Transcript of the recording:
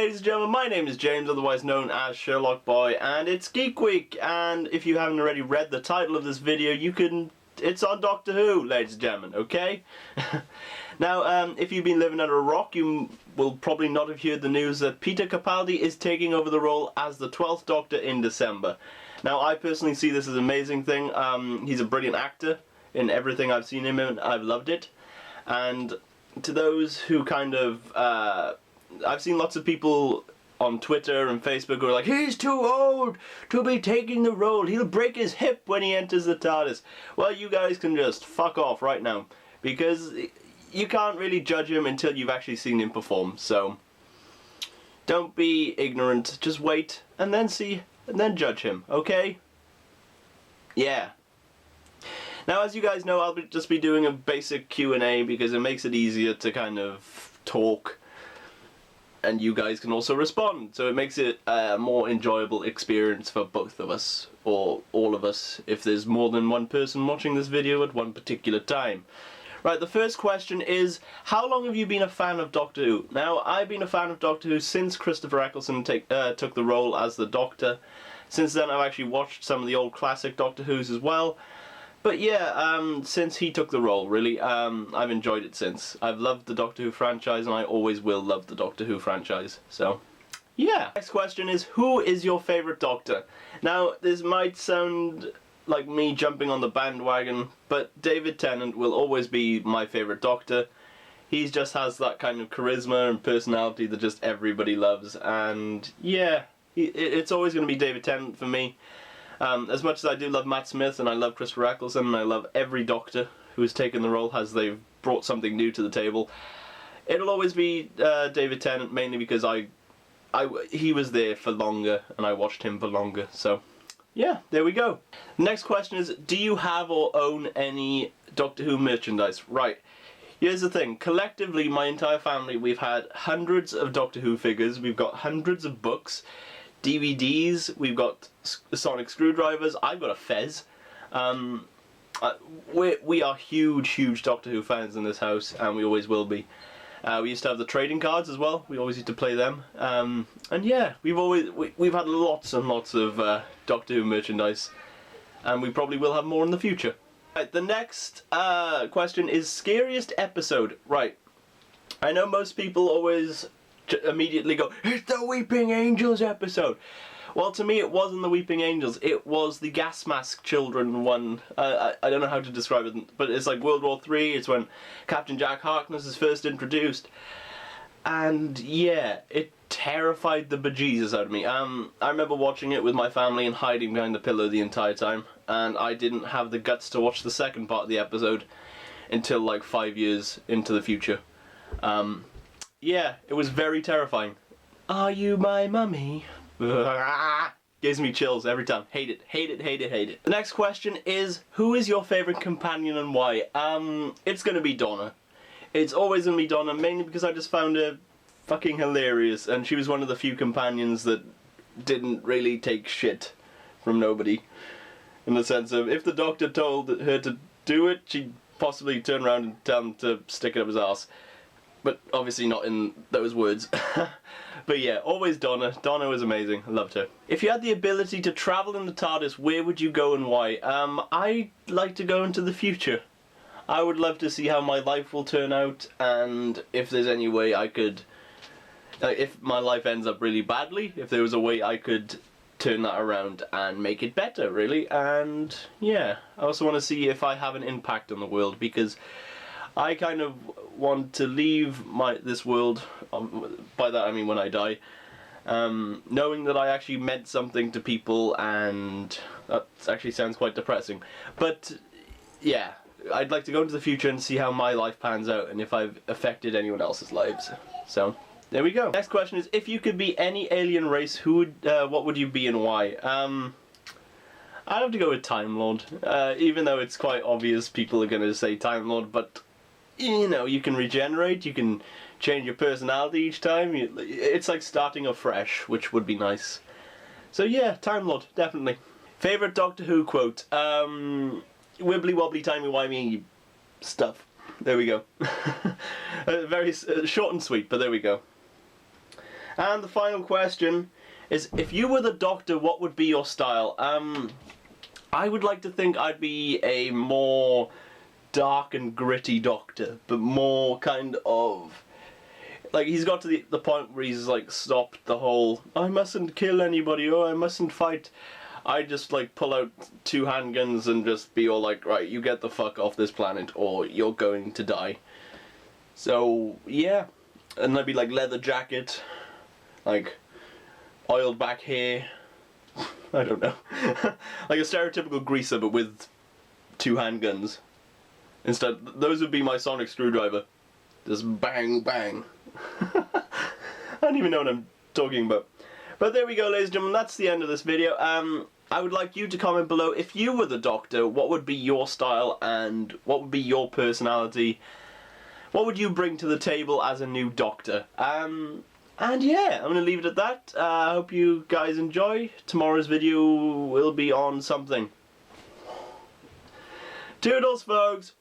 Ladies and gentlemen, my name is James, otherwise known as Sherlock Boy, and it's Geek Week, and if you haven't already read the title of this video, it's on Doctor Who, ladies and gentlemen, okay? Now, if you've been living under a rock, you will probably not have heard the news that Peter Capaldi is taking over the role as the 12th Doctor in December. Now, I personally see this as an amazing thing. He's a brilliant actor in everything I've seen him in. I've loved it. And to those who kind of... I've seen lots of people on Twitter and Facebook who are like, he's too old to be taking the role. He'll break his hip when he enters the TARDIS. Well, you guys can just fuck off right now, because you can't really judge him until you've actually seen him perform. So don't be ignorant. Just wait and then see and then judge him, okay? Yeah. Now, as you guys know, I'll just be doing a basic Q&A because it makes it easier to kind of talk, and you guys can also respond, so it makes it a more enjoyable experience for both of us, or all of us, if there's more than one person watching this video at one particular time. Right, the first question is, how long have you been a fan of Doctor Who? Now, I've been a fan of Doctor Who since Christopher Eccleston took the role as the Doctor. Since then, I've actually watched some of the old classic Doctor Who's as well. But yeah, since he took the role, really, I've enjoyed it since. I've loved the Doctor Who franchise, and I always will love the Doctor Who franchise, so yeah. Next question is, who is your favourite Doctor? Now, this might sound like me jumping on the bandwagon, but David Tennant will always be my favourite Doctor. He just has that kind of charisma and personality that just everybody loves, and yeah, it's always going to be David Tennant for me. As much as I do love Matt Smith and I love Christopher Eccleston and I love every Doctor who has taken the role as they've brought something new to the table, it'll always be David Tennant, mainly because he was there for longer and I watched him for longer, so yeah, there we go. Next question is, do you have or own any Doctor Who merchandise? Right, here's the thing, collectively my entire family, we've had hundreds of Doctor Who figures, we've got hundreds of books, DVDs, we've got sonic screwdrivers, I've got a Fez. We are huge Doctor Who fans in this house, and we always will be. We used to have the trading cards as well, we always used to play them. And yeah, we've had lots and lots of Doctor Who merchandise, and we probably will have more in the future. Right, the next question is scariest episode. Right, I know most people always immediately go, it's the Weeping Angels episode. Well, to me it wasn't the Weeping Angels, it was the gas mask children one. I don't know how to describe it, but it's like World War III, it's when Captain Jack Harkness is first introduced, and yeah, it terrified the bejesus out of me. I remember watching it with my family and hiding behind the pillow the entire time, and I didn't have the guts to watch the second part of the episode until like 5 years into the future. Yeah, it was very terrifying. Are you my mummy? Gives me chills every time. Hate it, hate it, hate it, hate it. The next question is, who is your favourite companion and why? It's gonna be Donna. It's always gonna be Donna, mainly because I just found her fucking hilarious, and she was one of the few companions that didn't really take shit from nobody. In the sense of, if the Doctor told her to do it, she'd possibly turn around and tell him to stick it up his arse. But obviously not in those words. But yeah, always Donna. Donna was amazing. I loved her. If you had the ability to travel in the TARDIS, where would you go and why? I'd like to go into the future. I would love to see how my life will turn out, and if there's any way I could... if my life ends up really badly, if there was a way I could turn that around and make it better, really. And yeah, I also want to see if I have an impact on the world, because I kind of want to leave this world, by that I mean when I die, knowing that I actually meant something to people, and that actually sounds quite depressing. But yeah, I'd like to go into the future and see how my life pans out and if I've affected anyone else's lives. So there we go. Next question is, if you could be any alien race, what would you be and why? I'd have to go with Time Lord, even though it's quite obvious people are going to say Time Lord, but you know, you can regenerate, you can change your personality each time, it's like starting afresh, which would be nice. So yeah, Time Lord, definitely. Favourite Doctor Who quote? Wibbly wobbly timey wimey stuff. There we go. Very short and sweet, but there we go. And the final question is, if you were the Doctor, what would be your style? I would like to think I'd be a more dark and gritty Doctor, but more kind of... Like, he's got to the point where he's, like, stopped the whole, I mustn't kill anybody, oh, I mustn't fight. I just, like, pull out 2 handguns and just be all like, right, you get the fuck off this planet, or you're going to die. So, yeah. And I'd be, like, leather jacket, like, oiled back hair. I don't know. Like a stereotypical greaser, but with 2 handguns. Instead, those would be my sonic screwdriver. Just bang, bang. I don't even know what I'm talking about. But there we go, ladies and gentlemen, that's the end of this video. I would like you to comment below, if you were the Doctor, what would be your style and what would be your personality? What would you bring to the table as a new Doctor? And yeah, I'm going to leave it at that. I hope you guys enjoy. Tomorrow's video will be on something. Toodles, folks!